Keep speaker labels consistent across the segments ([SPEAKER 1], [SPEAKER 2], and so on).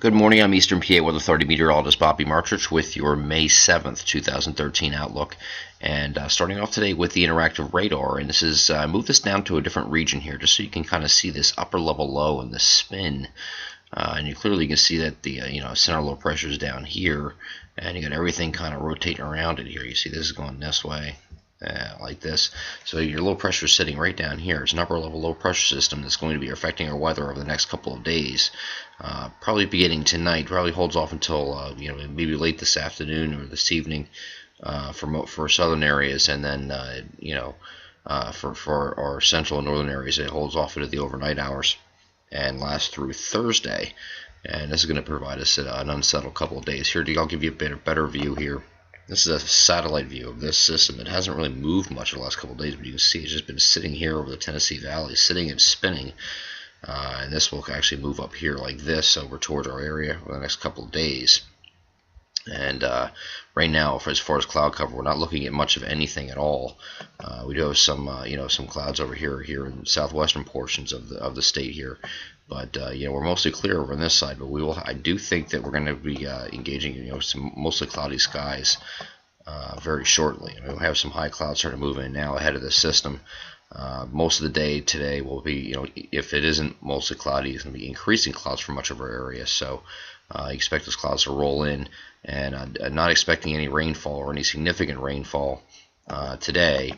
[SPEAKER 1] Good morning. I'm Eastern PA Weather Authority meteorologist Bobby Martrich with your May 7th, 2013 outlook. And starting off today with the interactive radar, and this is move this down to a different region here, just so you can kind of see this upper level low and the spin. And you clearly can see that the center low pressure is down here, and you got everything kind of rotating around it here. You see this is going this way. Like this. So your low pressure is sitting right down here. It's an upper level low pressure system that's going to be affecting our weather over the next couple of days. Probably beginning tonight, probably holds off until maybe late this afternoon or this evening for southern areas, and then for our central and northern areas it holds off into the overnight hours and lasts through Thursday. And this is going to provide us an unsettled couple of days. Here, I'll give you a better view here. This is a satellite view of this system. It hasn't really moved much in the last couple of days, but you can see it's just been sitting here over the Tennessee Valley, sitting and spinning. And this will actually move up here like this over towards our area over the next couple of days. And right now, as far as cloud cover, we're not looking at much of anything at all. We do have some clouds over here in southwestern portions of the state here. But we're mostly clear over on this side. But I do think that we're going to be engaging some mostly cloudy skies very shortly. We'll have some high clouds starting to move in now ahead of this system. Most of the day today will be, if it isn't mostly cloudy, it's going to be increasing clouds for much of our area. So expect those clouds to roll in, and I'm not expecting any rainfall or any significant rainfall today.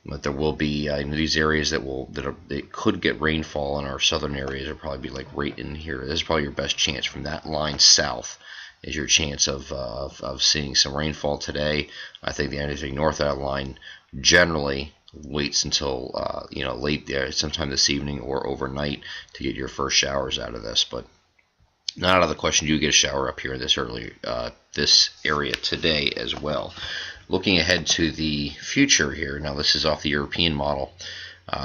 [SPEAKER 1] But there will be these areas that could get rainfall in our southern areas. Will probably be like right in here. This is probably your best chance from that line south. Is your chance of seeing some rainfall today. I think anything north of that line generally waits until late there, sometime this evening or overnight, to get your first showers out of this. But not out of the question you get a shower up here in this area today as well. Looking ahead to the future here, now this is off the European model.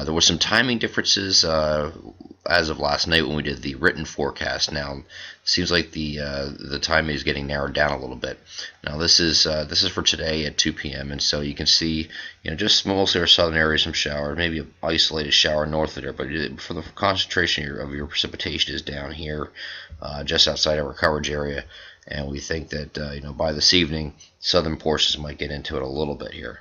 [SPEAKER 1] There were some timing differences as of last night when we did the written forecast. Now it seems like the timing is getting narrowed down a little bit. Now this is for today at 2 p.m. and so you can see just mostly our southern areas some shower, maybe an isolated shower north of there, but for the concentration of your precipitation is down here, just outside of our coverage area. And we think that by this evening, southern portions might get into it a little bit here.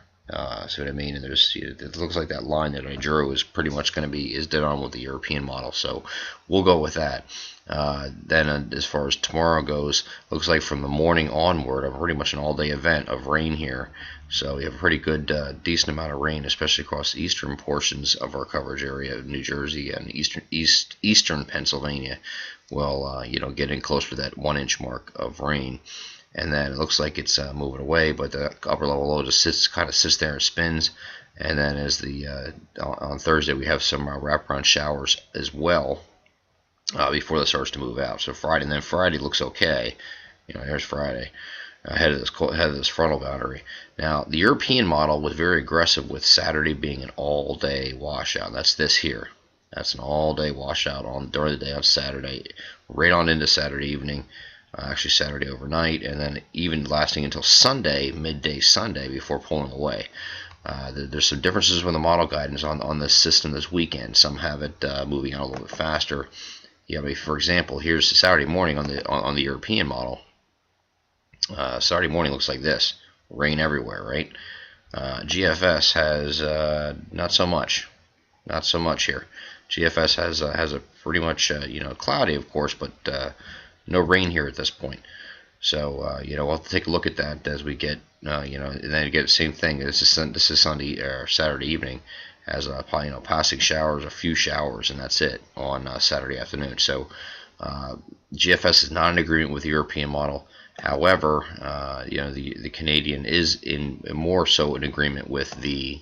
[SPEAKER 1] See what I mean? And there's it looks like that line that I drew is pretty much going to be dead on with the European model. So we'll go with that. Then as far as tomorrow goes, looks like from the morning onward, pretty much an all-day event of rain here. So we have a pretty good, decent amount of rain, especially across the eastern portions of our coverage area, New Jersey and eastern Pennsylvania. Will getting close to that 1-inch mark of rain. And then it looks like it's moving away, but the upper level low just kind of sits there and spins. And then as on Thursday we have some wraparound showers as well before this starts to move out. So Friday looks okay. Here's Friday ahead of this frontal boundary. Now the European model was very aggressive with Saturday being an all-day washout. That's this here. That's an all-day washout during the day on Saturday, right on into Saturday evening. Actually Saturday overnight, and then even lasting until Sunday, midday Sunday, before pulling away. There's some differences with the model guidance on this system this weekend. Some have it moving out a little bit faster. For example, here's Saturday morning on the European model. Saturday morning looks like this: rain everywhere, right? GFS has not so much here. GFS has a pretty much cloudy, of course, but no rain here at this point. So we'll have to take a look at that as we get and then get the same thing. This is Sunday or Saturday evening, as passing showers, a few showers, and that's it on Saturday afternoon. So GFS is not in agreement with the European model. However, the Canadian is more so in agreement with the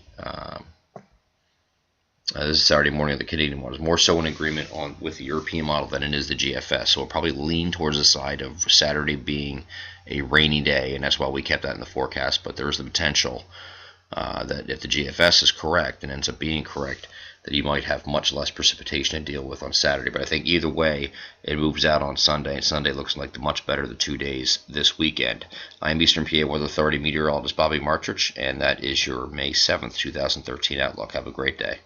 [SPEAKER 1] this is Saturday morning. The Canadian model is more so in agreement with the European model than it is the GFS. So we'll probably lean towards the side of Saturday being a rainy day, and that's why we kept that in the forecast. But there's the potential that if the GFS is correct and ends up being correct, that you might have much less precipitation to deal with on Saturday. But I think either way, it moves out on Sunday, and Sunday looks like the much better of the 2 days this weekend. I'm Eastern PA Weather Authority meteorologist Bobby Martrich, and that is your May 7th, 2013 outlook. Have a great day.